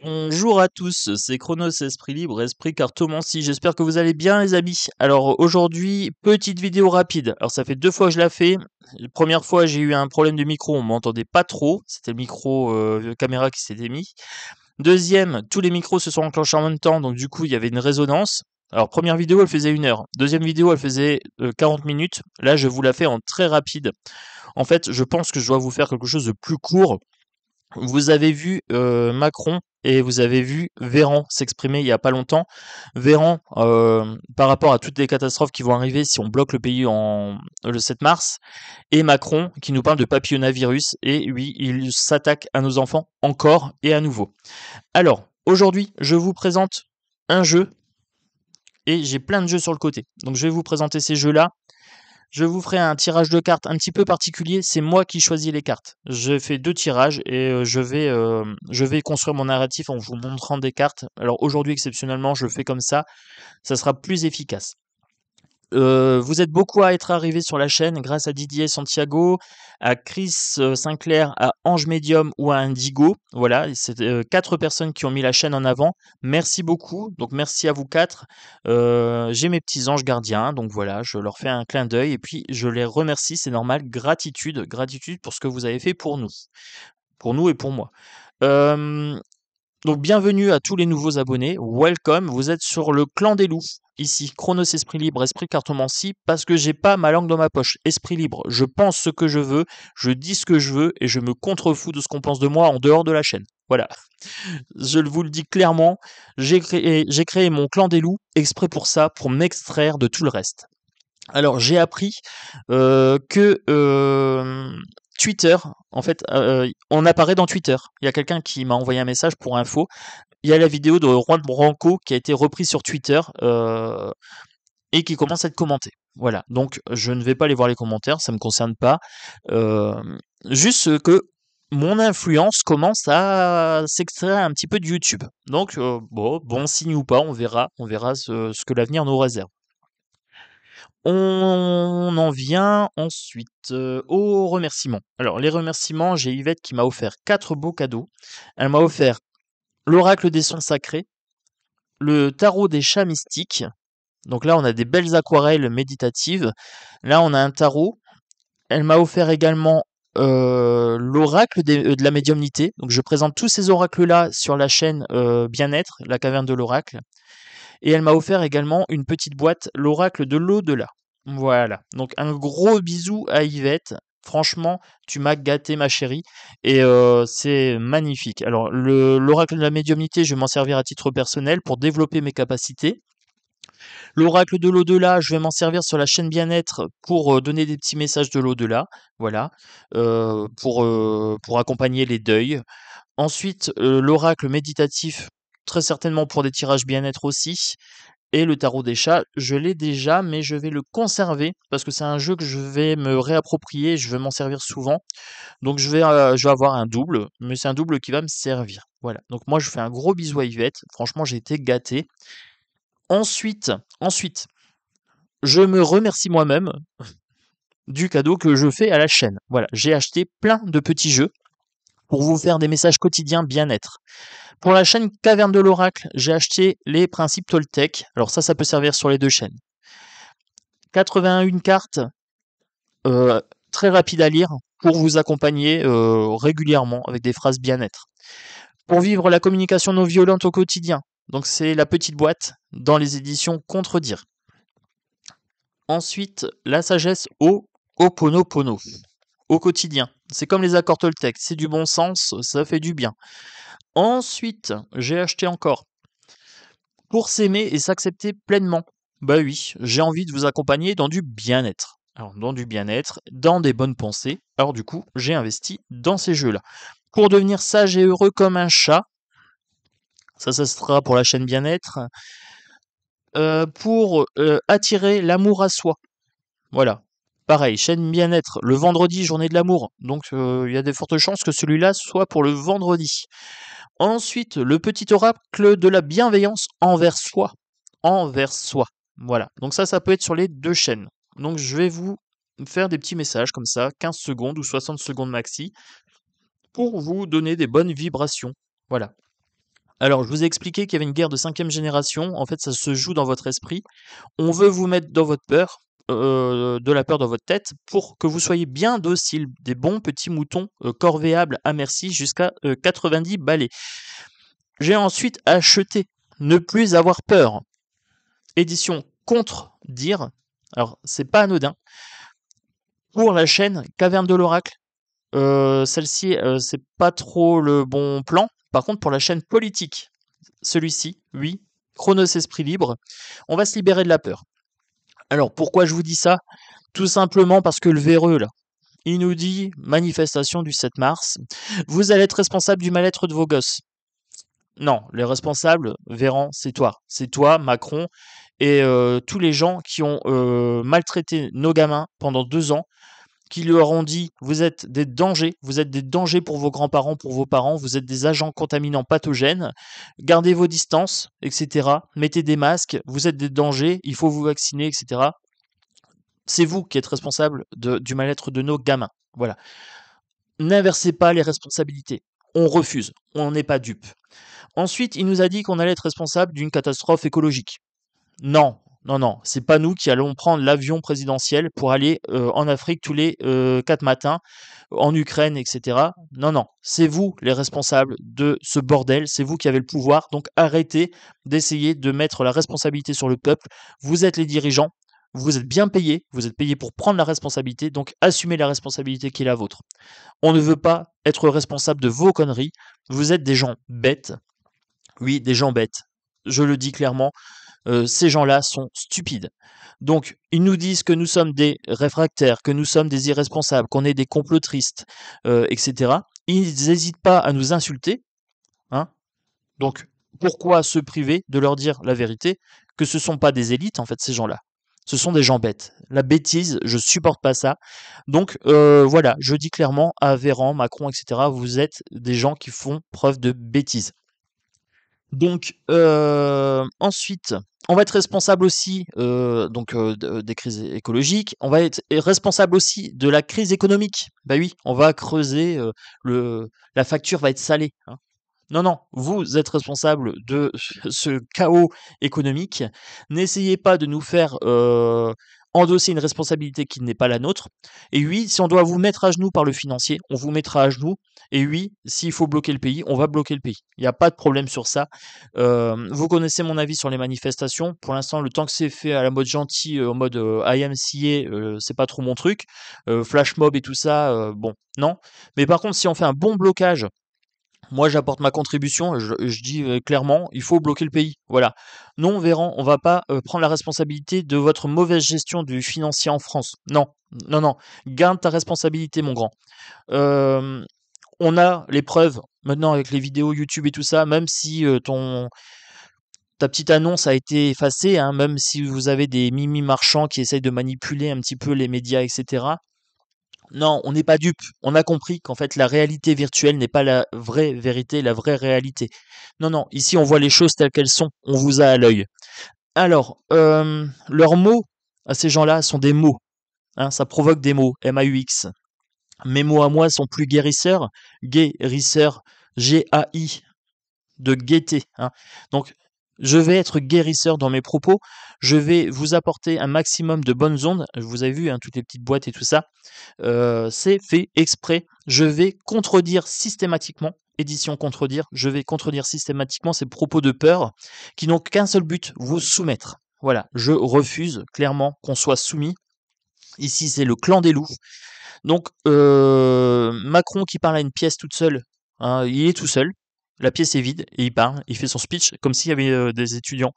Bonjour à tous, c'est Chronos Esprit Libre, Esprit Cartomancie. J'espère que vous allez bien, les amis. Alors aujourd'hui, petite vidéo rapide. Alors ça fait 2 fois que je la fais. La première fois, j'ai eu un problème de micro, on m'entendait pas trop. C'était le micro caméra qui s'était mis. Deuxième, tous les micros se sont enclenchés en même temps, donc du coup, il y avait une résonance. Alors première vidéo, elle faisait 1 heure. Deuxième vidéo, elle faisait 40 minutes. Là, je vous la fais en très rapide. En fait, je pense que je dois vous faire quelque chose de plus court. Vous avez vu Macron et vous avez vu Véran s'exprimer il y a pas longtemps. Véran, par rapport à toutes les catastrophes qui vont arriver si on bloque le pays le 7 mars, et Macron qui nous parle de papillomavirus, et oui, il s'attaque à nos enfants encore et à nouveau. Alors, aujourd'hui, je vous présente un jeu, et j'ai plein de jeux sur le côté. Donc je vais vous présenter ces jeux-là. Je vous ferai un tirage de cartes un petit peu particulier, c'est moi qui choisis les cartes. Je fais 2 tirages et je vais construire mon narratif en vous montrant des cartes. Alors aujourd'hui exceptionnellement, je le fais comme ça sera plus efficace. Vous êtes beaucoup à être arrivés sur la chaîne grâce à Didier Santiago, à Chris Sinclair, à Ange Medium ou à Indigo. Voilà, c'est 4 personnes qui ont mis la chaîne en avant. Merci beaucoup, donc merci à vous 4. J'ai mes petits anges gardiens, donc voilà, je leur fais un clin d'œil et puis je les remercie, c'est normal. Gratitude, gratitude pour ce que vous avez fait pour nous et pour moi. Hem donc bienvenue à tous les nouveaux abonnés, welcome, vous êtes sur le clan des loups, ici, Chronos Esprit Libre, Esprit Cartomancie, parce que j'ai pas ma langue dans ma poche, Esprit Libre, je pense ce que je veux, je dis ce que je veux, et je me contrefous de ce qu'on pense de moi en dehors de la chaîne. Voilà, je vous le dis clairement, j'ai créé mon clan des loups exprès pour ça, pour m'extraire de tout le reste. Alors j'ai appris que Twitter, en fait, on apparaît dans Twitter. Il y a quelqu'un qui m'a envoyé un message pour info. Il y a la vidéo de Juan Branco qui a été reprise sur Twitter et qui commence à être commentée. Voilà, donc je ne vais pas aller voir les commentaires, ça me concerne pas. Euh, Juste que mon influence commence à s'extraire un petit peu de YouTube. Donc bon signe ou pas, on verra ce que l'avenir nous réserve. On en vient ensuite aux remerciements. Alors les remerciements, j'ai Yvette qui m'a offert 4 beaux cadeaux. Elle m'a offert l'oracle des sons sacrés, le tarot des chats mystiques. Donc là, on a des belles aquarelles méditatives. Là, on a un tarot. Elle m'a offert également l'oracle de la médiumnité. Donc je présente tous ces oracles-là sur la chaîne Bien-être, la caverne de l'oracle. Et elle m'a offert également une petite boîte, l'oracle de l'au-delà. Voilà. Donc un gros bisou à Yvette. Franchement, tu m'as gâté ma chérie et c'est magnifique. Alors l'oracle de la médiumnité, je vais m'en servir à titre personnel pour développer mes capacités. L'oracle de l'au-delà, je vais m'en servir sur la chaîne Bien-être pour donner des petits messages de l'au-delà, voilà, pour accompagner les deuils. Ensuite, l'oracle méditatif, très certainement pour des tirages Bien-être aussi. Et le tarot des chats, je l'ai déjà, mais je vais le conserver parce que c'est un jeu que je vais me réapproprier, je vais m'en servir souvent. Donc je vais avoir un double, mais c'est un double qui va me servir. Voilà. Donc moi je fais un gros bisou à Yvette. Franchement, j'ai été gâté. Ensuite, je me remercie moi-même du cadeau que je fais à la chaîne. Voilà, j'ai acheté plein de petits jeux pour vous faire des messages quotidiens bien-être. Pour la chaîne Caverne de l'Oracle, j'ai acheté les principes Toltec. Alors ça peut servir sur les 2 chaînes. 81 cartes, très rapides à lire pour vous accompagner régulièrement avec des phrases bien-être. Pour vivre la communication non violente au quotidien, donc c'est la petite boîte dans les éditions Contredire. Ensuite, la sagesse au Ho'oponopono, au quotidien. C'est comme les accords Toltec, c'est du bon sens, ça fait du bien. Ensuite, j'ai acheté encore pour s'aimer et s'accepter pleinement. Bah oui, j'ai envie de vous accompagner dans du bien-être. Alors, dans du bien-être, dans des bonnes pensées. Alors, du coup, j'ai investi dans ces jeux-là. Pour devenir sage et heureux comme un chat, ça sera pour la chaîne bien-être. Pour attirer l'amour à soi. Voilà. Pareil, chaîne bien-être, le vendredi, journée de l'amour. Donc, il y a de fortes chances que celui-là soit pour le vendredi. Ensuite, le petit oracle de la bienveillance envers soi. Envers soi. Voilà. Donc ça peut être sur les 2 chaînes. Donc je vais vous faire des petits messages comme ça, 15 secondes ou 60 secondes maxi, pour vous donner des bonnes vibrations. Voilà. Alors, je vous ai expliqué qu'il y avait une guerre de 5e génération. En fait, ça se joue dans votre esprit. On veut vous mettre dans votre peur, de la peur dans votre tête, pour que vous soyez bien dociles, des bons petits moutons corvéables à merci jusqu'à 90 balais. J'ai ensuite acheté Ne plus avoir peur, édition contre dire. Alors, c'est pas anodin. Pour la chaîne Caverne de l'Oracle, celle-ci, c'est pas trop le bon plan. Par contre, pour la chaîne politique, celui-ci, oui, Chronos Esprit Libre, on va se libérer de la peur. Alors, pourquoi je vous dis ça? Tout simplement parce que le véreux, là, il nous dit, manifestation du 7 mars, vous allez être responsable du mal-être de vos gosses. Non, les responsables, Véran, c'est toi. C'est toi, Macron, et tous les gens qui ont maltraité nos gamins pendant 2 ans, qui leur ont dit vous êtes des dangers pour vos grands-parents, pour vos parents, vous êtes des agents contaminants pathogènes, gardez vos distances, etc. Mettez des masques, vous êtes des dangers, il faut vous vacciner, etc. C'est vous qui êtes responsable du mal-être de nos gamins. Voilà. N'inversez pas les responsabilités. On refuse, on n'est pas dupe. Ensuite, il nous a dit qu'on allait être responsable d'une catastrophe écologique. Non, non, non, c'est pas nous qui allons prendre l'avion présidentiel pour aller en Afrique tous les 4 matins, en Ukraine, etc. Non, non, c'est vous les responsables de ce bordel, c'est vous qui avez le pouvoir, donc arrêtez d'essayer de mettre la responsabilité sur le peuple. Vous êtes les dirigeants, vous êtes bien payés, vous êtes payés pour prendre la responsabilité, donc assumez la responsabilité qui est la vôtre. On ne veut pas être responsable de vos conneries, vous êtes des gens bêtes, oui, des gens bêtes. Je le dis clairement, ces gens-là sont stupides. Donc, ils nous disent que nous sommes des réfractaires, que nous sommes des irresponsables, qu'on est des complotistes, etc. Ils n'hésitent pas à nous insulter. Hein. Donc, pourquoi se priver de leur dire la vérité, que ce ne sont pas des élites, en fait, ces gens-là. Ce sont des gens bêtes. La bêtise, je supporte pas ça. Donc, voilà, je dis clairement à Véran, Macron, etc., vous êtes des gens qui font preuve de bêtise. Donc, ensuite, on va être responsable aussi des crises écologiques. On va être responsable aussi de la crise économique. Bah oui, on va creuser, la facture va être salée. Hein. Non, non, vous êtes responsable de ce chaos économique. N'essayez pas de nous faire endosser une responsabilité qui n'est pas la nôtre. Et oui, si on doit vous mettre à genoux par le financier, on vous mettra à genoux. Et oui, s'il faut bloquer le pays, on va bloquer le pays. Il n'y a pas de problème sur ça. Vous connaissez mon avis sur les manifestations. Pour l'instant, le temps que c'est fait à la mode gentil, en mode IMCA, c'est pas trop mon truc. Flash mob et tout ça, bon, non. Mais par contre, si on fait un bon blocage, moi, j'apporte ma contribution. Je dis clairement, il faut bloquer le pays. Voilà. Non, Véran, on va pas prendre la responsabilité de votre mauvaise gestion du financier en France. Non, non, non. Garde ta responsabilité, mon grand. Euh, on a les preuves maintenant avec les vidéos YouTube et tout ça. Même si ta petite annonce a été effacée, hein, même si vous avez des mimi marchands qui essayent de manipuler un petit peu les médias, etc. Non, on n'est pas dupe. On a compris qu'en fait, la réalité virtuelle n'est pas la vraie vérité, la vraie réalité. Non, non, ici, on voit les choses telles qu'elles sont. On vous a à l'œil. Alors, leurs mots à ces gens-là sont des mots. Hein, ça provoque des mots. M-A-U-X. Mes mots à moi sont plus guérisseurs. Guérisseur. G-A-I. De gaieté. Hein. Donc, je vais être guérisseur dans mes propos. Je vais vous apporter un maximum de bonnes ondes. Vous avez vu, hein, toutes les petites boîtes et tout ça. C'est fait exprès. Je vais contredire systématiquement, édition contredire, je vais contredire systématiquement ces propos de peur qui n'ont qu'un seul but, vous soumettre. Voilà, je refuse clairement qu'on soit soumis. Ici, c'est le clan des loups. Donc, Macron qui parle à une pièce toute seule, hein, il est tout seul. La pièce est vide et il parle, il fait son speech comme s'il y avait des étudiants,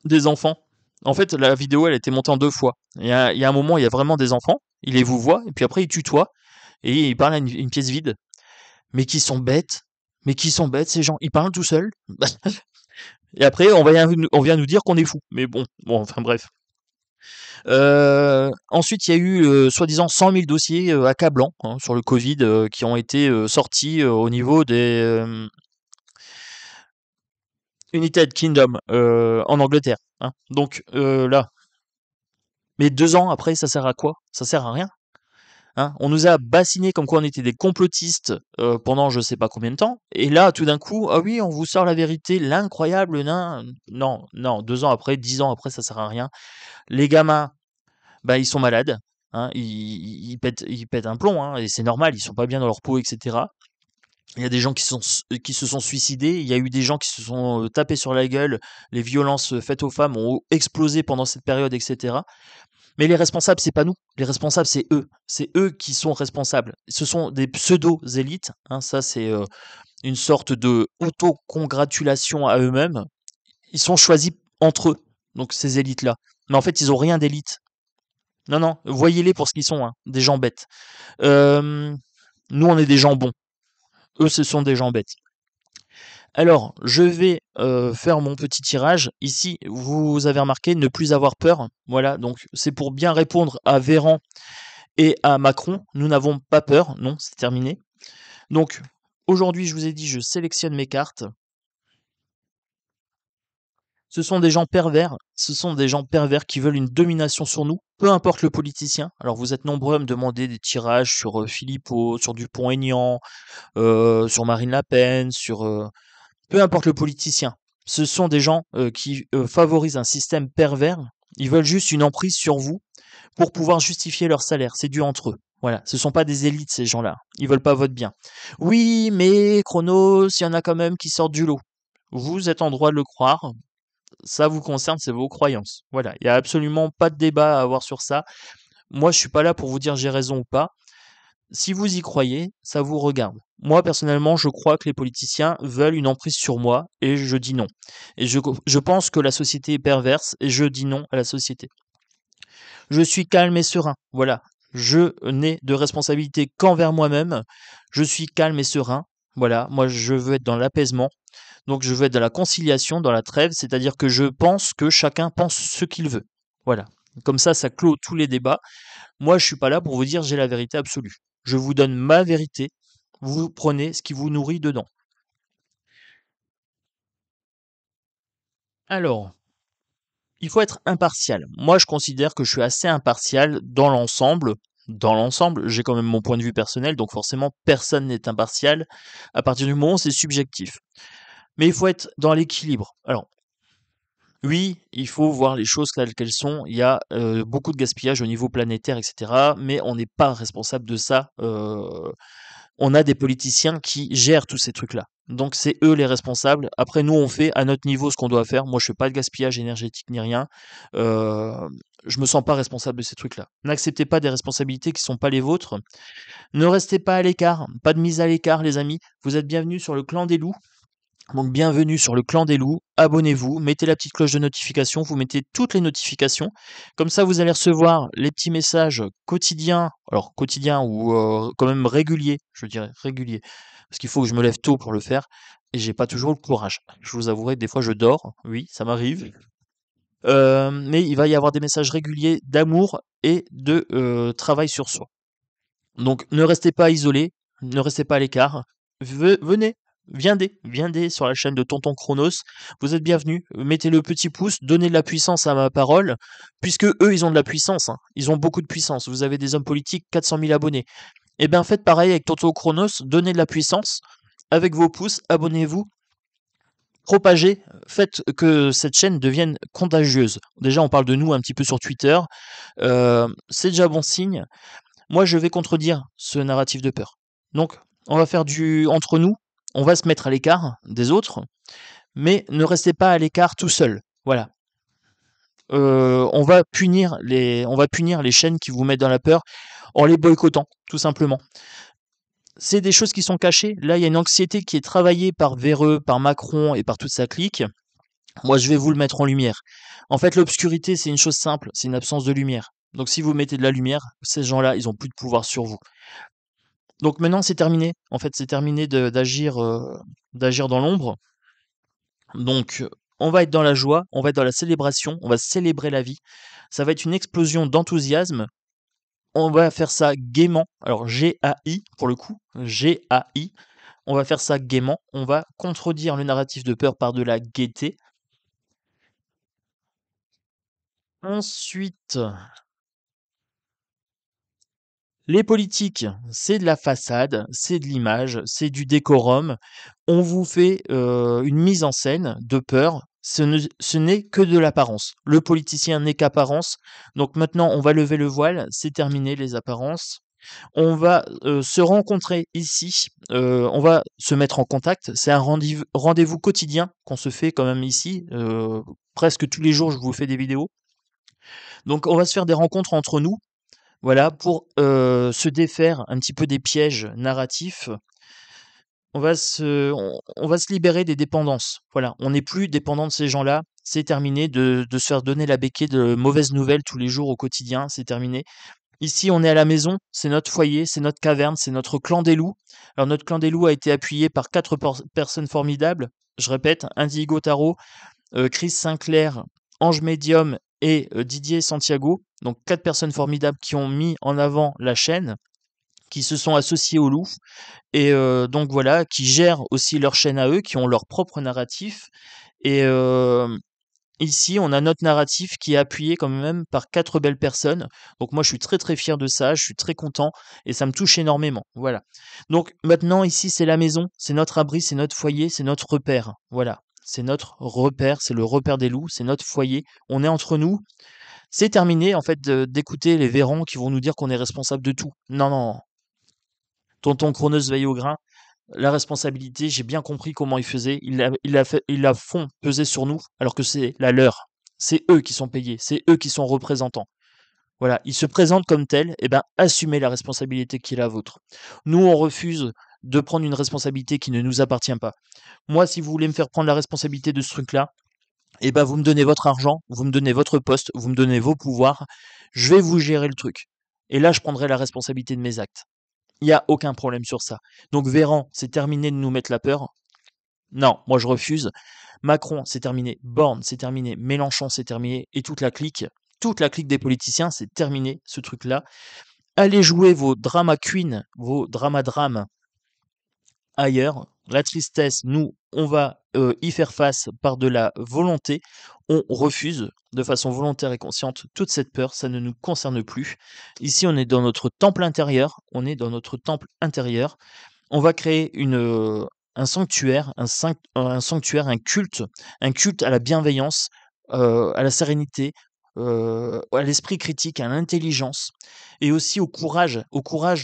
des enfants. En fait, la vidéo, elle a été montée en 2 fois. Il y a un moment, il y a vraiment des enfants, il les vous voit, et puis après, il tutoie, et il parle à une pièce vide. Mais qui sont bêtes, ces gens. Ils parlent tout seuls. Et après, on vient nous dire qu'on est fou. Mais bon, enfin bref. Ensuite, il y a eu soi-disant 100 000 dossiers accablants hein, sur le Covid qui ont été sortis au niveau des United Kingdom en Angleterre. Hein. Donc là, mais 2 ans après, ça sert à quoi? Ça sert à rien. hein. On nous a bassinés comme quoi on était des complotistes pendant je sais pas combien de temps. Et là, tout d'un coup, ah oui, on vous sort la vérité, l'incroyable nain. Non, non, 2 ans après, 10 ans après, ça sert à rien. Les gamins, bah, ils sont malades, hein, ils pètent un plomb, hein, et c'est normal, ils sont pas bien dans leur peau, etc. Il y a des gens qui se sont suicidés, il y a eu des gens qui se sont tapés sur la gueule, les violences faites aux femmes ont explosé pendant cette période, etc. Mais les responsables, c'est pas nous. Les responsables, c'est eux. C'est eux qui sont responsables. Ce sont des pseudo-élites, hein, ça c'est une sorte de auto-congratulation à eux-mêmes. Ils sont choisis entre eux, donc ces élites-là. Mais en fait, ils ont rien d'élite. Non, non, voyez-les pour ce qu'ils sont, hein, des gens bêtes. Euh, Nous, on est des gens bons. Eux, ce sont des gens bêtes. Alors, je vais faire mon petit tirage. Ici, vous avez remarqué ne plus avoir peur. Voilà, donc c'est pour bien répondre à Véran et à Macron. Nous n'avons pas peur. Non, c'est terminé. Donc, aujourd'hui, je vous ai dit, je sélectionne mes cartes. Ce sont des gens pervers. Ce sont des gens pervers qui veulent une domination sur nous, peu importe le politicien. Alors, vous êtes nombreux à me demander des tirages sur Philippot, sur Dupont-Aignan, sur Marine Le Pen, sur peu importe le politicien. Ce sont des gens qui favorisent un système pervers. Ils veulent juste une emprise sur vous pour pouvoir justifier leur salaire. C'est dû entre eux. Voilà, ce sont pas des élites ces gens-là. Ils veulent pas votre bien. Oui, mais Chronos, il y en a quand même qui sortent du lot. Vous êtes en droit de le croire. Ça vous concerne, c'est vos croyances. Voilà, il y a absolument pas de débat à avoir sur ça. Moi, je suis pas là pour vous dire j'ai raison ou pas. Si vous y croyez, ça vous regarde. Moi, personnellement, je crois que les politiciens veulent une emprise sur moi et je dis non. Et je pense que la société est perverse et je dis non à la société. Je suis calme et serein. Voilà. Je n'ai de responsabilité qu'envers moi-même. Je suis calme et serein. Voilà. Moi, je veux être dans l'apaisement. Donc, je veux être dans la conciliation, dans la trêve. C'est-à-dire que je pense que chacun pense ce qu'il veut. Voilà. Comme ça clôt tous les débats. Moi, je suis pas là pour vous dire j'ai la vérité absolue. Je vous donne ma vérité. Vous prenez ce qui vous nourrit dedans. Alors, il faut être impartial. Moi, je considère que je suis assez impartial dans l'ensemble. Dans l'ensemble, j'ai quand même mon point de vue personnel, donc forcément, personne n'est impartial à partir du moment où c'est subjectif. Mais il faut être dans l'équilibre. Alors, oui, il faut voir les choses telles qu'elles sont. Il y a beaucoup de gaspillage au niveau planétaire, etc. Mais on n'est pas responsable de ça. On a des politiciens qui gèrent tous ces trucs-là. Donc c'est eux les responsables. Après, nous, on fait à notre niveau ce qu'on doit faire. Moi, je fais pas de gaspillage énergétique ni rien. Euh, je me sens pas responsable de ces trucs-là. N'acceptez pas des responsabilités qui sont pas les vôtres. Ne restez pas à l'écart. Pas de mise à l'écart, les amis. Vous êtes bienvenus sur le clan des loups. Donc bienvenue sur le clan des loups, abonnez-vous, mettez la petite cloche de notification, vous mettez toutes les notifications, comme ça vous allez recevoir les petits messages quotidiens, alors quotidiens ou quand même réguliers, je dirais réguliers, parce qu'il faut que je me lève tôt pour le faire, et j'ai pas toujours le courage. Je vous avouerai que des fois je dors, oui, ça m'arrive, mais il va y avoir des messages réguliers d'amour et de travail sur soi. Donc ne restez pas isolés, ne restez pas à l'écart. Venez, viendez sur la chaîne de Tonton Chronos. Vous êtes bienvenus. Mettez le petit pouce, donnez de la puissance à ma parole, puisque eux, ils ont de la puissance, hein. Ils ont beaucoup de puissance. Vous avez des hommes politiques, 400 000 abonnés. Eh bien, faites pareil avec Tonton Chronos, donnez de la puissance avec vos pouces, abonnez-vous, propagez, faites que cette chaîne devienne contagieuse. Déjà, on parle de nous un petit peu sur Twitter. C'est déjà bon signe. Moi, je vais contredire ce narratif de peur. Donc, on va faire du entre nous, on va se mettre à l'écart des autres, mais ne restez pas à l'écart tout seul. Voilà. On va punir les chaînes qui vous mettent dans la peur en les boycottant, tout simplement. C'est des choses qui sont cachées. Là, il y a une anxiété qui est travaillée par Véreux, par Macron et par toute sa clique. Moi, je vais vous le mettre en lumière. En fait, l'obscurité, c'est une chose simple, c'est une absence de lumière. Donc, si vous mettez de la lumière, ces gens-là, ils ont plus de pouvoir sur vous. Donc maintenant, c'est terminé. En fait, c'est terminé d'agir dans l'ombre. Donc, on va être dans la joie, on va être dans la célébration, on va célébrer la vie. Ça va être une explosion d'enthousiasme. On va faire ça gaiement. Alors, G-A-I, pour le coup, G-A-I. On va faire ça gaiement. On va contredire le narratif de peur par de la gaieté. Ensuite, Les politiques, c'est de la façade, c'est de l'image, c'est du décorum. On vous fait une mise en scène de peur. Ce n'est que de l'apparence. Le politicien n'est qu'apparence. Donc maintenant, on va lever le voile. C'est terminé les apparences. On va se rencontrer ici. On va se mettre en contact. C'est un rendez-vous quotidien qu'on se fait quand même ici. Presque tous les jours, je vous fais des vidéos. Donc on va se faire des rencontres entre nous. Voilà, pour se défaire un petit peu des pièges narratifs, on va se libérer des dépendances. Voilà, on n'est plus dépendant de ces gens-là. C'est terminé de se faire donner la béquille de mauvaises nouvelles tous les jours au quotidien. C'est terminé. Ici, on est à la maison, c'est notre foyer, c'est notre caverne, c'est notre clan des loups. Alors notre clan des loups a été appuyé par quatre personnes formidables. Je répète, Indigo Tarot, Chris Sinclair, Ange Medium et Didier Santiago. Donc quatre personnes formidables qui ont mis en avant la chaîne, qui se sont associés au loup et donc voilà, qui gèrent aussi leur chaîne à eux, qui ont leur propre narratif. Et ici, on a notre narratif qui est appuyé quand même par quatre belles personnes. Donc moi, je suis très très fier de ça, je suis très content et ça me touche énormément. Voilà. Donc maintenant, ici, c'est la maison, c'est notre abri, c'est notre foyer, c'est notre repère. Voilà. C'est notre repère, c'est le repère des loups, c'est notre foyer. On est entre nous. C'est terminé, en fait, d'écouter les vérans qui vont nous dire qu'on est responsable de tout. Non, non. Tonton Chronos veille au grain. La responsabilité, j'ai bien compris comment ils faisaient. Ils la font peser sur nous, alors que c'est la leur. C'est eux qui sont payés, c'est eux qui sont représentants. Voilà, ils se présentent comme tels, et ben assumez la responsabilité qui est la vôtre. Nous, on refuse de prendre une responsabilité qui ne nous appartient pas. Moi, si vous voulez me faire prendre la responsabilité de ce truc-là, et ben vous me donnez votre argent, vous me donnez votre poste, vous me donnez vos pouvoirs, je vais vous gérer le truc. Et là, je prendrai la responsabilité de mes actes. Il n'y a aucun problème sur ça. Donc Véran, c'est terminé de nous mettre la peur. Non, moi je refuse. Macron, c'est terminé. Borne, c'est terminé. Mélenchon, c'est terminé. Et toute la clique des politiciens, c'est terminé ce truc-là. Allez jouer vos drama queens, vos drama-drames ailleurs. La tristesse, nous, on va y faire face par de la volonté. On refuse de façon volontaire et consciente toute cette peur, ça ne nous concerne plus. Ici, on est dans notre temple intérieur, on est dans notre temple intérieur. On va créer un sanctuaire, un sanctuaire, un culte à la bienveillance, à la sérénité, à l'esprit critique, à l'intelligence et aussi au courage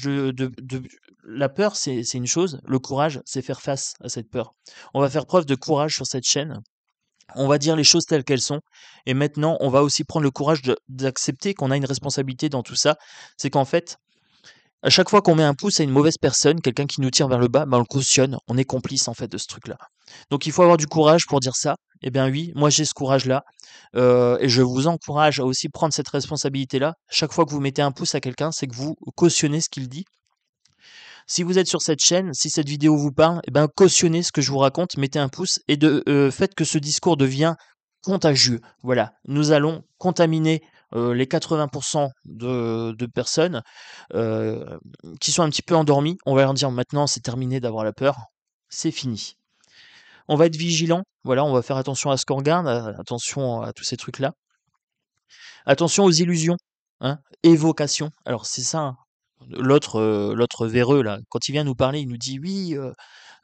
de la peur, c'est une chose, le courage, c'est faire face à cette peur. On va faire preuve de courage sur cette chaîne, on va dire les choses telles qu'elles sont et maintenant, on va aussi prendre le courage d'accepter qu'on a une responsabilité dans tout ça. C'est qu'en fait, à chaque fois qu'on met un pouce à une mauvaise personne, quelqu'un qui nous tire vers le bas, ben on le cautionne, on est complice en fait de ce truc-là. Donc il faut avoir du courage pour dire ça. Eh bien oui, moi j'ai ce courage-là, et je vous encourage à aussi prendre cette responsabilité-là. Chaque fois que vous mettez un pouce à quelqu'un, c'est que vous cautionnez ce qu'il dit. Si vous êtes sur cette chaîne, si cette vidéo vous parle, eh ben cautionnez ce que je vous raconte, mettez un pouce et faites que ce discours devienne contagieux. Voilà, nous allons contaminer les 80% de personnes qui sont un petit peu endormies. On va leur dire maintenant c'est terminé d'avoir la peur, c'est fini. On va être vigilant, voilà, on va faire attention à ce qu'on regarde, attention à tous ces trucs-là. Attention aux illusions, hein, évocation. Alors c'est ça, hein. L'autre véreux là, quand il vient nous parler, il nous dit oui,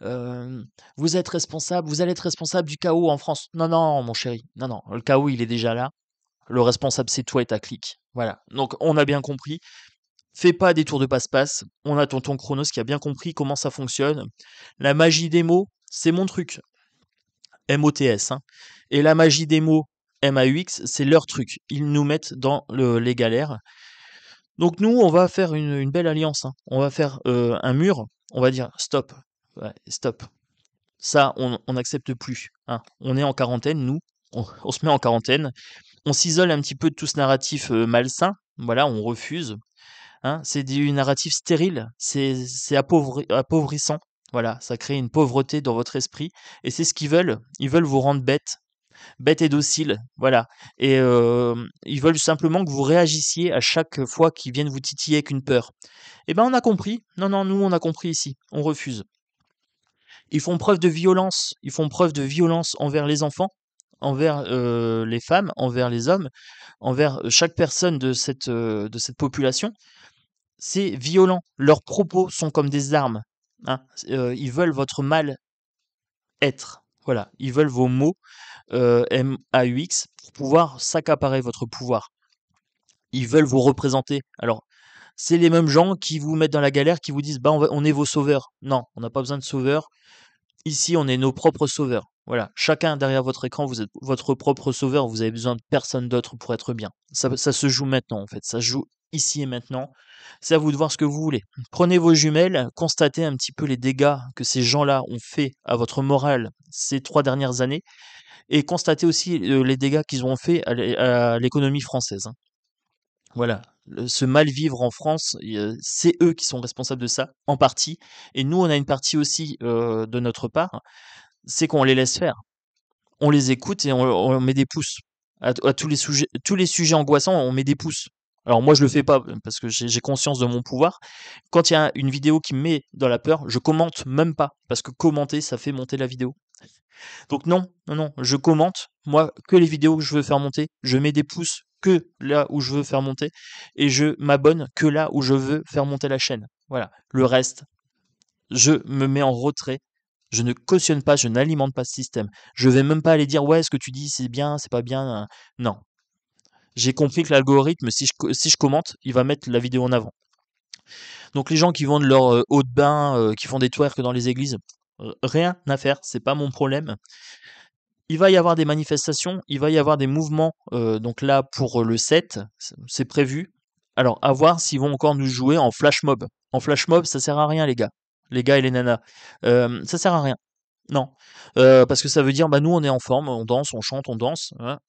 vous êtes responsable, vous allez être responsable du chaos en France. Non, non, mon chéri, non, non, le chaos il est déjà là. Le responsable c'est toi et ta clique. Voilà. Donc on a bien compris. Fais pas des tours de passe-passe. On a tonton Chronos qui a bien compris comment ça fonctionne. La magie des mots, c'est mon truc. MOTS, hein. Et la magie des mots, MAUX, c'est leur truc. Ils nous mettent dans les galères. Donc nous, on va faire une belle alliance, hein. On va faire un mur. On va dire stop. Ouais, stop. Ça, on n'accepte plus, hein. On est en quarantaine, nous. On se met en quarantaine. On s'isole un petit peu de tout ce narratif malsain. Voilà, on refuse. Hein, c'est du narratif stérile, c'est appauvrissant. Voilà, ça crée une pauvreté dans votre esprit. Et c'est ce qu'ils veulent. Ils veulent vous rendre bête, bête et docile. Voilà. Et ils veulent simplement que vous réagissiez à chaque fois qu'ils viennent vous titiller avec une peur. Eh ben, on a compris. Non, non, nous, on a compris ici. On refuse. Ils font preuve de violence. Ils font preuve de violence envers les enfants, envers les femmes, envers les hommes, envers chaque personne de cette population. c'est violent. Leurs propos sont comme des armes, hein. Ils veulent votre mal-être. Voilà, ils veulent vos mots, MAUX, pour pouvoir s'accaparer votre pouvoir. Ils veulent vous représenter. Alors, c'est les mêmes gens qui vous mettent dans la galère, qui vous disent: «Bah, on est vos sauveurs». Non, on n'a pas besoin de sauveurs. Ici, on est nos propres sauveurs. Voilà, chacun derrière votre écran, vous êtes votre propre sauveur, vous avez besoin de personne d'autre pour être bien. Ça se joue maintenant, en fait, ça se joue ici et maintenant. C'est à vous de voir ce que vous voulez. Prenez vos jumelles, constatez un petit peu les dégâts que ces gens-là ont fait à votre morale ces 3 dernières années et constatez aussi, les dégâts qu'ils ont fait à l'économie française, hein. Voilà, ce mal-vivre en France, c'est eux qui sont responsables de ça, en partie, et nous, on a une partie aussi, de notre part, c'est qu'on les laisse faire. On les écoute et on met des pouces. À tous les sujets angoissants, on met des pouces. Alors moi, je le fais pas parce que j'ai conscience de mon pouvoir. Quand il y a une vidéo qui me met dans la peur, je commente même pas parce que commenter, ça fait monter la vidéo. Donc non, non, non, je commente, moi, que les vidéos que je veux faire monter, je mets des pouces que là où je veux faire monter, et je m'abonne que là où je veux faire monter la chaîne. Voilà. Le reste, je me mets en retrait. Je ne cautionne pas, je n'alimente pas ce système. Je vais même pas aller dire ouais, ce que tu dis c'est bien, c'est pas bien. Non. J'ai compris que l'algorithme, si je commente, il va mettre la vidéo en avant. Donc les gens qui vendent leur haut de bain, qui font des twerks dans les églises, rien à faire, c'est pas mon problème. Il va y avoir des manifestations, il va y avoir des mouvements, donc là pour le 7, c'est prévu. Alors à voir s'ils vont encore nous jouer en flash mob. En flash mob, ça sert à rien les gars. Les gars et les nanas. Ça sert à rien. Non. Parce que ça veut dire, bah nous on est en forme, on danse, on chante, on danse, hein.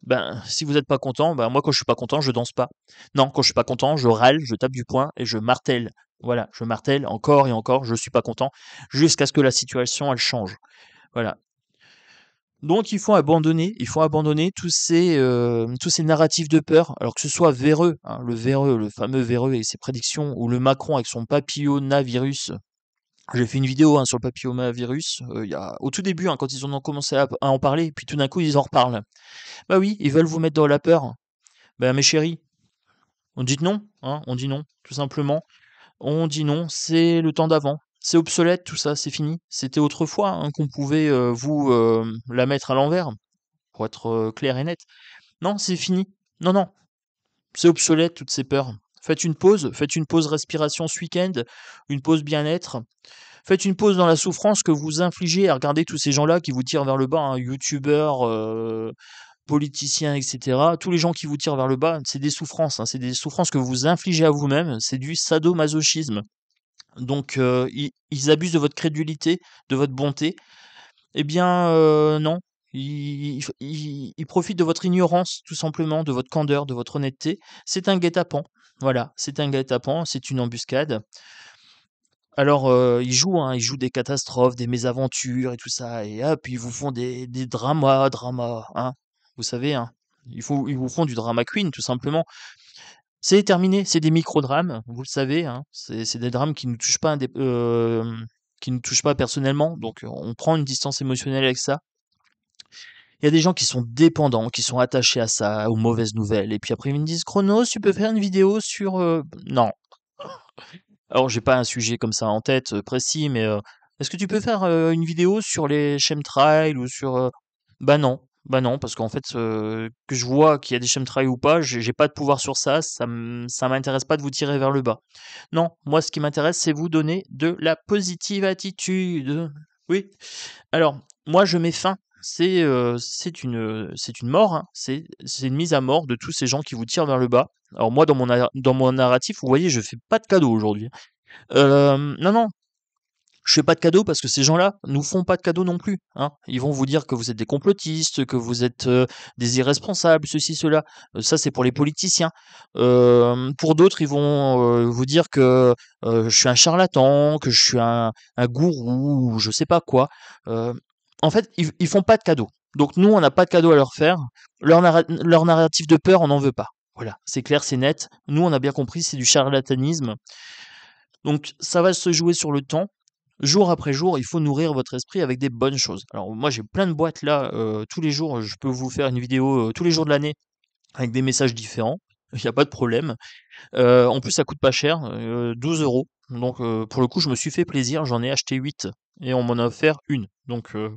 Ben, si vous êtes pas content, bah moi quand je suis pas content, je danse pas. Non, quand je suis pas content, je râle, je tape du poing et je martèle. Voilà, je martèle encore et encore, je suis pas content, jusqu'à ce que la situation elle change. Voilà. Donc il faut abandonner tous ces narratifs de peur, alors que ce soit véreux, hein, le véreux, le fameux véreux et ses prédictions, ou le Macron avec son papillomavirus. J'ai fait une vidéo hein, sur le papillomavirus au tout début, hein, quand ils en ont commencé à en parler, puis tout d'un coup ils en reparlent. Bah oui, ils veulent vous mettre dans la peur. Bah mes chéris, on dit non, hein, on dit non, tout simplement. On dit non, c'est le temps d'avant. C'est obsolète tout ça, c'est fini. C'était autrefois hein, qu'on pouvait la mettre à l'envers, pour être clair et net. Non, c'est fini. Non, non, c'est obsolète toutes ces peurs. Faites une pause respiration ce week-end, une pause bien-être. Faites une pause dans la souffrance que vous infligez à regarder tous ces gens-là qui vous tirent vers le bas, hein, youtubeurs, politiciens, etc. Tous les gens qui vous tirent vers le bas, c'est des souffrances, hein, c'est des souffrances que vous infligez à vous-même, c'est du sadomasochisme. Donc ils abusent de votre crédulité, de votre bonté. Eh bien, non. Ils profitent de votre ignorance, tout simplement, de votre candeur, de votre honnêteté. C'est un guet-apens. Voilà, c'est un guet-apens, c'est une embuscade. Alors, ils jouent des catastrophes, des mésaventures et tout ça, et hop, ils vous font des dramas, hein. Vous savez, hein. Ils vous font du drama queen, tout simplement. C'est terminé, c'est des micro-drames, vous le savez, hein. C'est des drames qui nous touchent pas qui nous touchent pas personnellement, donc on prend une distance émotionnelle avec ça. Il y a des gens qui sont dépendants, qui sont attachés à ça, aux mauvaises nouvelles, et puis après ils me disent: «Chronos, tu peux faire une vidéo sur, Non. Alors j'ai pas un sujet comme ça en tête, précis, mais, est-ce que tu peux faire, une vidéo sur les chemtrails ou sur, bah non, parce qu'en fait, que je vois qu'il y a des chemtrails ou pas, j'ai pas de pouvoir sur ça, ça m'intéresse pas de vous tirer vers le bas. Non, moi ce qui m'intéresse, c'est vous donner de la positive attitude. Oui. Alors, moi je mets fin, c'est une mort, hein, c'est une mise à mort de tous ces gens qui vous tirent vers le bas. Alors moi dans mon narratif, vous voyez, je fais pas de cadeaux aujourd'hui. Non, non, je fais pas de cadeaux parce que ces gens-là nous font pas de cadeaux non plus, hein. Ils vont vous dire que vous êtes des complotistes, que vous êtes, des irresponsables, ceci, cela. Ça, c'est pour les politiciens. Pour d'autres, ils vont, vous dire que, je suis un charlatan, que je suis un gourou ou je sais pas quoi. Heu, En fait, ils font pas de cadeaux. Donc nous, on n'a pas de cadeaux à leur faire. Leur narratif de peur, on n'en veut pas. Voilà, c'est clair, c'est net. Nous, on a bien compris, c'est du charlatanisme. Donc ça va se jouer sur le temps. Jour après jour, il faut nourrir votre esprit avec des bonnes choses. Alors moi j'ai plein de boîtes là, tous les jours, je peux vous faire une vidéo, tous les jours de l'année avec des messages différents. il y a pas de problème. En plus, ça coûte pas cher, 12 €. Donc, pour le coup, je me suis fait plaisir, j'en ai acheté 8 et on m'en a offert une. Donc, vous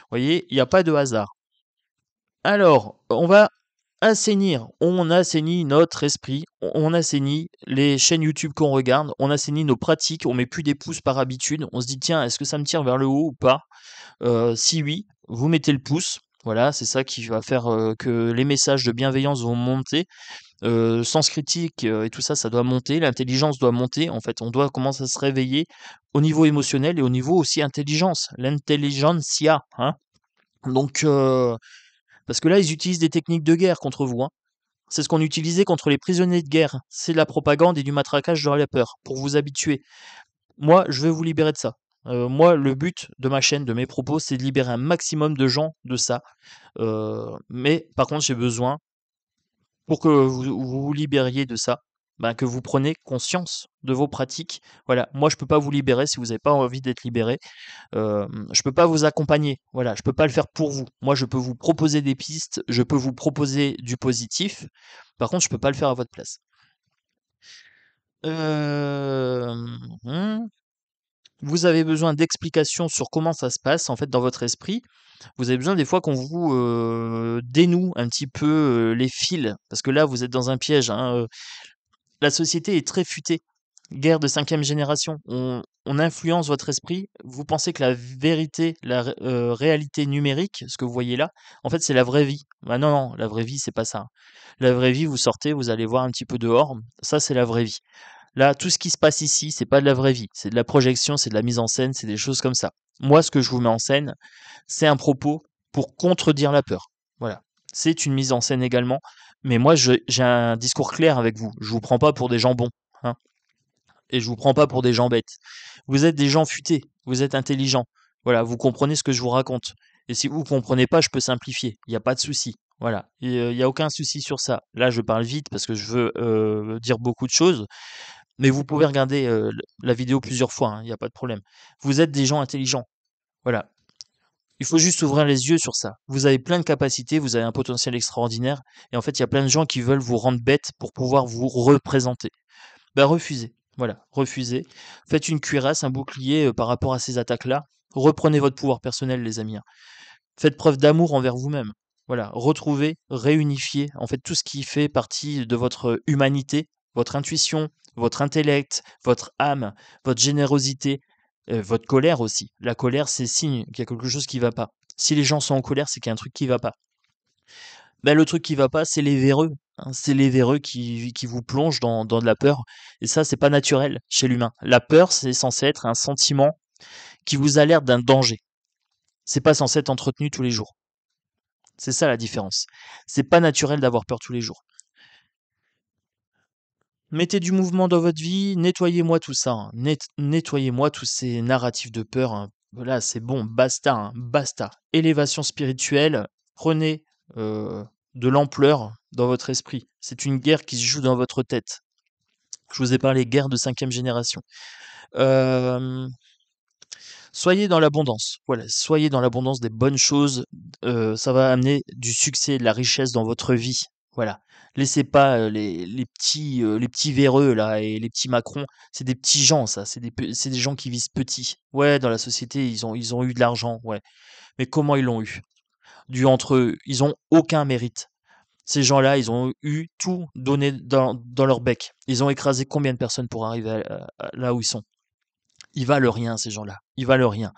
voyez, il y a pas de hasard. Alors, on assainit notre esprit, on assainit les chaînes YouTube qu'on regarde, on assainit nos pratiques, on met plus des pouces par habitude, on se dit: «Tiens, est-ce que ça me tire vers le haut ou pas?» Si oui, vous mettez le pouce. Voilà, c'est ça qui va faire, que les messages de bienveillance vont monter. Sens critique, et tout ça, ça doit monter, l'intelligence doit monter. En fait, on doit commencer à se réveiller au niveau émotionnel et au niveau aussi intelligence, l'intelligentsia, hein. Donc parce que là, ils utilisent des techniques de guerre contre vous, hein. C'est ce qu'on utilisait contre les prisonniers de guerre. C'est de la propagande et du matraquage de la peur pour vous habituer. Moi, je veux vous libérer de ça. Moi, le but de ma chaîne, de mes propos, c'est de libérer un maximum de gens de ça. Mais par contre, j'ai besoin, pour que vous libériez de ça, ben, que vous preniez conscience de vos pratiques. Voilà, moi, je peux pas vous libérer si vous n'avez pas envie d'être libéré. Je peux pas vous accompagner. Voilà, je peux pas le faire pour vous. Moi, je peux vous proposer des pistes, je peux vous proposer du positif. Par contre, je peux pas le faire à votre place. Mmh, vous avez besoin d'explications sur comment ça se passe, en fait, dans votre esprit. Vous avez besoin des fois qu'on vous, dénoue un petit peu, les fils, parce que là, vous êtes dans un piège, hein, la société est très futée. Guerre de 5e génération. On influence votre esprit. Vous pensez que la vérité, réalité numérique, ce que vous voyez là, en fait, c'est la vraie vie. Bah non, non, la vraie vie, c'est pas ça. La vraie vie, vous sortez, vous allez voir un petit peu dehors, ça, c'est la vraie vie. Là, tout ce qui se passe ici, c'est pas de la vraie vie. C'est de la projection, c'est de la mise en scène, c'est des choses comme ça. Moi, ce que je vous mets en scène, c'est un propos pour contredire la peur. Voilà. C'est une mise en scène également. Mais moi, j'ai un discours clair avec vous. Je vous prends pas pour des jambons, hein, et je vous prends pas pour des gens bêtes. Vous êtes des gens futés. Vous êtes intelligents. Voilà. Vous comprenez ce que je vous raconte. Et si vous comprenez pas, je peux simplifier. Il n'y a pas de souci. Voilà. Il n'y a aucun souci sur ça. Là, je parle vite parce que je veux dire beaucoup de choses. Mais vous pouvez regarder la vidéo plusieurs fois, hein, il n'y a pas de problème. Vous êtes des gens intelligents. Voilà. Il faut juste ouvrir les yeux sur ça. Vous avez plein de capacités, vous avez un potentiel extraordinaire. Et en fait, il y a plein de gens qui veulent vous rendre bête pour pouvoir vous représenter. Ben, refusez. Voilà, refusez. Faites une cuirasse, un bouclier par rapport à ces attaques-là. Reprenez votre pouvoir personnel, les amis, hein. Faites preuve d'amour envers vous-même. Voilà, retrouvez, réunifiez, en fait, tout ce qui fait partie de votre humanité, votre intuition, votre intellect, votre âme, votre générosité, votre colère aussi. La colère, c'est signe qu'il y a quelque chose qui va pas. Si les gens sont en colère, c'est qu'il y a un truc qui va pas. Ben, le truc qui va pas, c'est les véreux, hein. C'est les véreux qui vous plongent dans de la peur. Et ça, c'est pas naturel chez l'humain. La peur, c'est censé être un sentiment qui vous alerte d'un danger. C'est pas censé être entretenu tous les jours. C'est ça la différence. C'est pas naturel d'avoir peur tous les jours. Mettez du mouvement dans votre vie, nettoyez-moi tout ça, hein. Nettoyez-moi tous ces narratifs de peur, hein. Voilà, c'est bon, basta, hein, basta. Élévation spirituelle, prenez de l'ampleur dans votre esprit. C'est une guerre qui se joue dans votre tête. Je vous ai parlé guerre de 5e génération. Euh, Soyez dans l'abondance. Voilà, soyez dans l'abondance des bonnes choses. Ça va amener du succès, de la richesse dans votre vie. Voilà. Laissez pas les petits véreux là et les petits Macron. C'est des petits gens, ça. C'est des gens qui visent petit. Ouais, dans la société, ils ont eu de l'argent. Ouais. Mais comment ils l'ont eu? Dû entre eux. Ils ont aucun mérite. Ces gens-là, ils ont eu tout donné dans leur bec. Ils ont écrasé combien de personnes pour arriver là où ils sont? Ils valent rien, ces gens-là. Ils valent rien.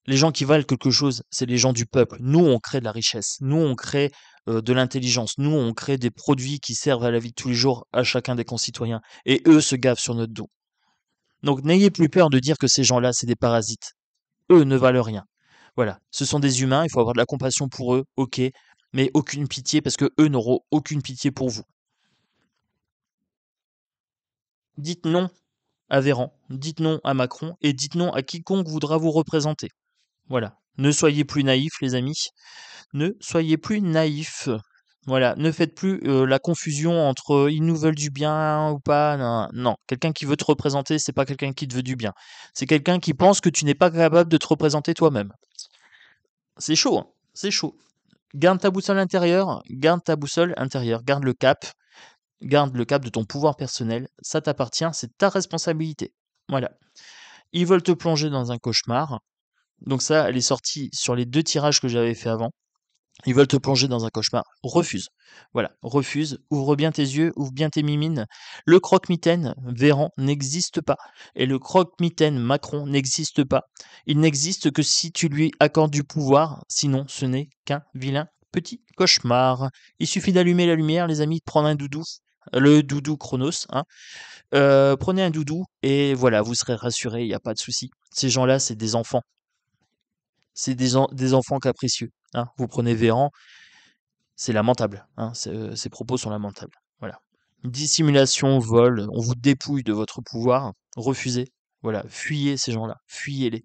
Les gens qui valent quelque chose, c'est les gens du peuple. Nous, on crée de la richesse. Nous, on crée de l'intelligence. Nous, on crée des produits qui servent à la vie de tous les jours à chacun des concitoyens. Et eux se gavent sur notre dos. Donc, n'ayez plus peur de dire que ces gens-là, c'est des parasites. Eux ne valent rien. Voilà. Ce sont des humains. Il faut avoir de la compassion pour eux. Ok. Mais aucune pitié parce que eux n'auront aucune pitié pour vous. Dites non à Véran. Dites non à Macron. Et dites non à quiconque voudra vous représenter. Voilà. Ne soyez plus naïfs, les amis. Ne soyez plus naïfs. Voilà, ne faites plus la confusion entre ils nous veulent du bien ou pas. Non, non. Quelqu'un qui veut te représenter, c'est pas quelqu'un qui te veut du bien. C'est quelqu'un qui pense que tu n'es pas capable de te représenter toi-même. C'est chaud, hein, c'est chaud. Garde ta boussole intérieure, garde ta boussole intérieure, garde le cap. garde le cap de ton pouvoir personnel, ça t'appartient, c'est ta responsabilité. Voilà. Ils veulent te plonger dans un cauchemar. Donc ça, elle est sortie sur les 2 tirages que j'avais fait avant. Ils veulent te plonger dans un cauchemar. Refuse. Voilà, refuse. Ouvre bien tes yeux, ouvre bien tes mimines. Le croque-mitaine Véran n'existe pas. Et le croque-mitaine Macron n'existe pas. Il n'existe que si tu lui accordes du pouvoir. Sinon, ce n'est qu'un vilain petit cauchemar. Il suffit d'allumer la lumière, les amis, de prendre un doudou. Le doudou Chronos, hein. Prenez un doudou et voilà, vous serez rassurés, il n'y a pas de souci. Ces gens-là, c'est des enfants. C'est des enfants capricieux, hein. Vous prenez Véran, c'est lamentable, hein, ces propos sont lamentables. Voilà. Dissimulation, vol, on vous dépouille de votre pouvoir, refusez. Voilà, fuyez ces gens-là, fuyez-les.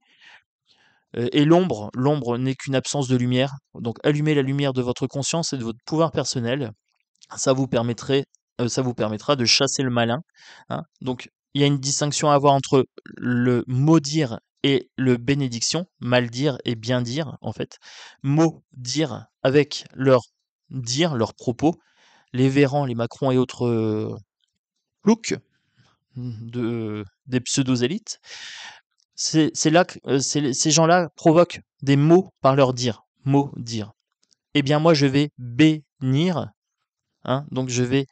Et l'ombre n'est qu'une absence de lumière. Donc allumez la lumière de votre conscience et de votre pouvoir personnel. Ça vous ça vous permettra de chasser le malin, hein. Donc il y a une distinction à avoir entre le maudire et le bénédiction, mal dire et bien dire en fait. Maudire avec leur dire, leurs propos, les Véran, les Macron et autres ploucs des pseudo-élites, c'est là que ces gens-là provoquent des mots par leur dire, maudire. Eh bien moi je vais bénir, hein, donc je vais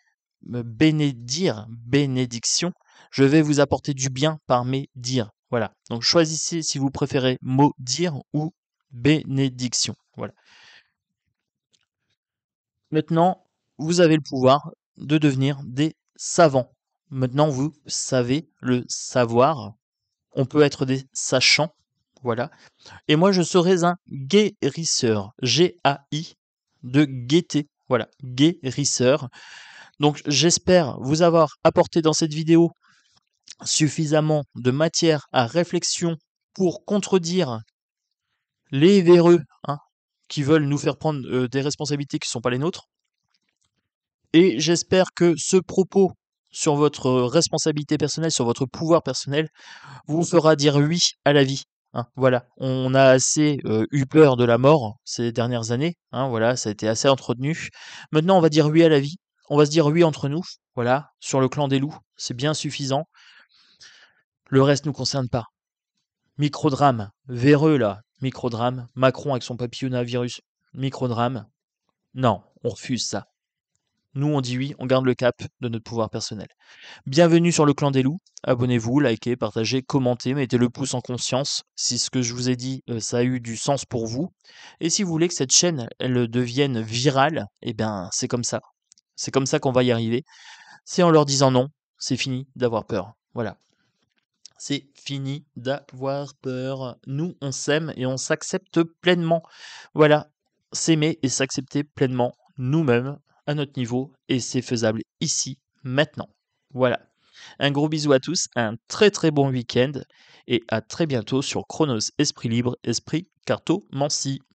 me bénédire, bénédiction, je vais vous apporter du bien par mes dires. Voilà. Donc choisissez si vous préférez maudire ou bénédiction. Voilà. Maintenant, vous avez le pouvoir de devenir des savants. Maintenant, vous savez le savoir. On peut être des sachants. Voilà. Et moi, je serais un guérisseur. G-A-I de gaieté. Voilà. Guérisseur. Donc j'espère vous avoir apporté dans cette vidéo suffisamment de matière à réflexion pour contredire les véreux, hein, qui veulent nous faire prendre des responsabilités qui ne sont pas les nôtres. Et j'espère que ce propos sur votre responsabilité personnelle, sur votre pouvoir personnel, vous fera dire oui à la vie, hein. Voilà, on a assez eu peur de la mort ces dernières années, hein, voilà, ça a été assez entretenu. Maintenant, on va dire oui à la vie, on va se dire oui entre nous, voilà, sur le clan des loups, c'est bien suffisant. Le reste ne nous concerne pas. Microdrame, véreux là, microdrame, Macron avec son papillonavirus, microdrame. Non, on refuse ça. Nous, on dit oui, on garde le cap de notre pouvoir personnel. Bienvenue sur le clan des loups. Abonnez-vous, likez, partagez, commentez, mettez le pouce en conscience si ce que je vous ai dit, ça a eu du sens pour vous. Et si vous voulez que cette chaîne, elle devienne virale, eh bien, c'est comme ça. C'est comme ça qu'on va y arriver. C'est en leur disant non, c'est fini d'avoir peur. Voilà. C'est fini d'avoir peur. Nous, on s'aime et on s'accepte pleinement. Voilà. S'aimer et s'accepter pleinement nous-mêmes à notre niveau et c'est faisable ici, maintenant. Voilà. Un gros bisou à tous, un très très bon week-end et à très bientôt sur Chronos Esprit Libre, Esprit Cartomancie.